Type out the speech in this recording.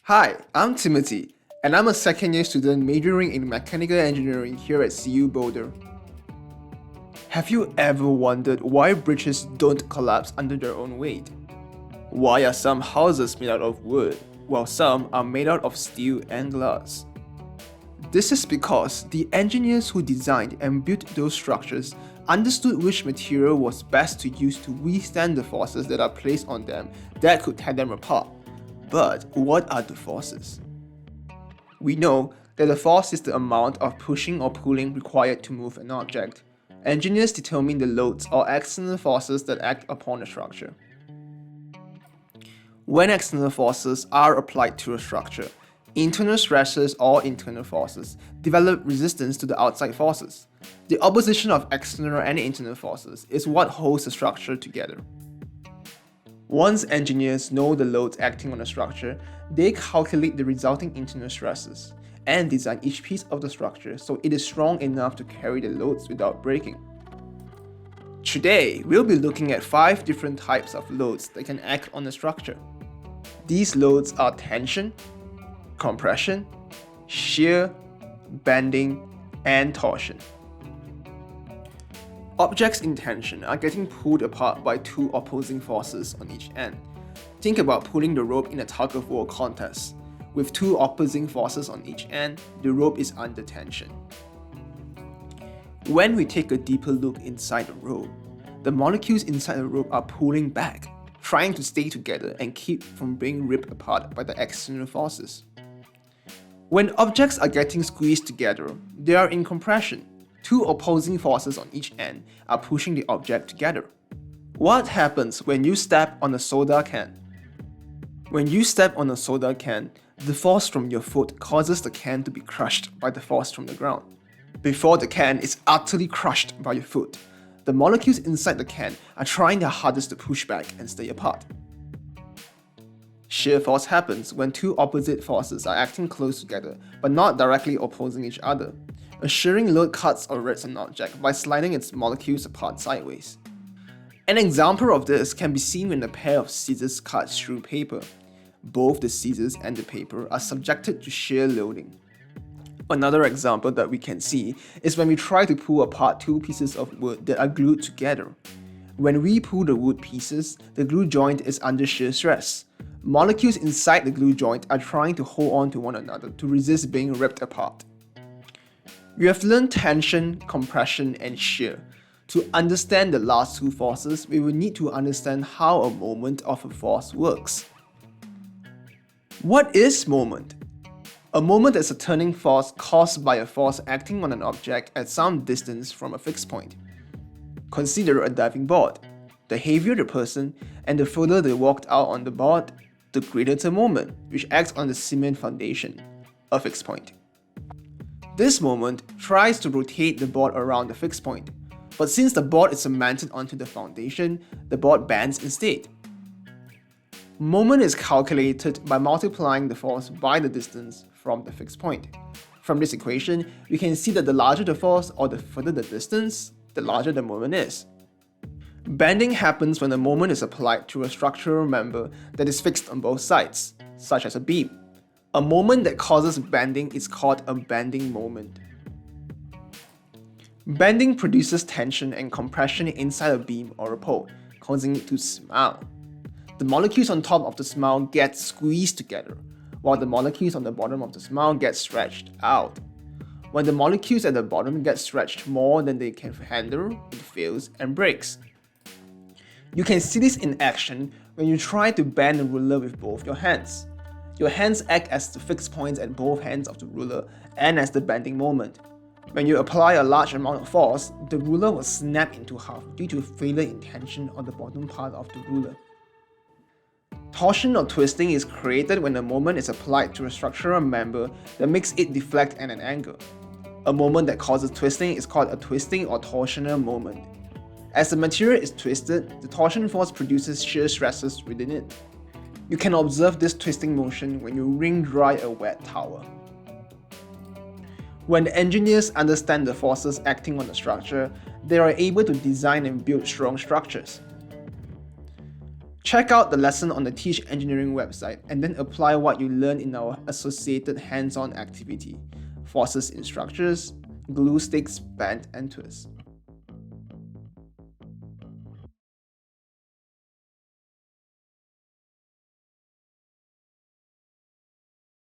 Hi, I'm Timothy, and I'm a second-year student majoring in mechanical engineering here at CU Boulder. Have you ever wondered why bridges don't collapse under their own weight? Why are some houses made out of wood, while some are made out of steel and glass? This is because the engineers who designed and built those structures understood which material was best to use to withstand the forces that are placed on them that could tear them apart. But what are the forces? We know that the force is the amount of pushing or pulling required to move an object. Engineers determine the loads or external forces that act upon a structure. When external forces are applied to a structure, internal stresses or internal forces develop resistance to the outside forces. The opposition of external and internal forces is what holds the structure together. Once engineers know the loads acting on a structure, they calculate the resulting internal stresses and design each piece of the structure so it is strong enough to carry the loads without breaking. Today, we'll be looking at 5 different types of loads that can act on a structure. These loads are tension, compression, shear, bending, and torsion. Objects in tension are getting pulled apart by 2 opposing forces on each end. Think about pulling the rope in a tug-of-war contest. With 2 opposing forces on each end, the rope is under tension. When we take a deeper look inside the rope, the molecules inside the rope are pulling back, trying to stay together and keep from being ripped apart by the external forces. When objects are getting squeezed together, they are in compression. 2 opposing forces on each end are pushing the object together. What happens when you step on a soda can? When you step on a soda can, the force from your foot causes the can to be crushed by the force from the ground. Before the can is utterly crushed by your foot, the molecules inside the can are trying their hardest to push back and stay apart. Shear force happens when 2 opposite forces are acting close together but not directly opposing each other. A shearing load cuts or rips an object by sliding its molecules apart sideways. An example of this can be seen when a pair of scissors cuts through paper. Both the scissors and the paper are subjected to shear loading. Another example that we can see is when we try to pull apart 2 pieces of wood that are glued together. When we pull the wood pieces, the glue joint is under shear stress. Molecules inside the glue joint are trying to hold on to one another to resist being ripped apart. We have learned tension, compression, and shear. To understand the last 2 forces, we will need to understand how a moment of a force works. What is moment? A moment is a turning force caused by a force acting on an object at some distance from a fixed point. Consider a diving board. The heavier the person and the further they walked out on the board, the greater the moment, which acts on the cement foundation, a fixed point. This moment tries to rotate the board around the fixed point, but since the board is cemented onto the foundation, the board bends instead. Moment is calculated by multiplying the force by the distance from the fixed point. From this equation, we can see that the larger the force or the further the distance, the larger the moment is. Bending happens when a moment is applied to a structural member that is fixed on both sides, such as a beam. A moment that causes bending is called a bending moment. Bending produces tension and compression inside a beam or a pole, causing it to smile. The molecules on top of the smile get squeezed together, while the molecules on the bottom of the smile get stretched out. When the molecules at the bottom get stretched more than they can handle, it fails and breaks. You can see this in action when you try to bend a ruler with both your hands. Your hands act as the fixed points at both ends of the ruler and as the bending moment. When you apply a large amount of force, the ruler will snap into half due to failure in tension on the bottom part of the ruler. Torsion or twisting is created when a moment is applied to a structural member that makes it deflect at an angle. A moment that causes twisting is called a twisting or torsional moment. As the material is twisted, the torsion force produces shear stresses within it. You can observe this twisting motion when you wring dry a wet towel. When engineers understand the forces acting on the structure, they are able to design and build strong structures. Check out the lesson on the TeachEngineering website and then apply what you learn in our associated hands-on activity: forces in structures, glue sticks, bend, and twist.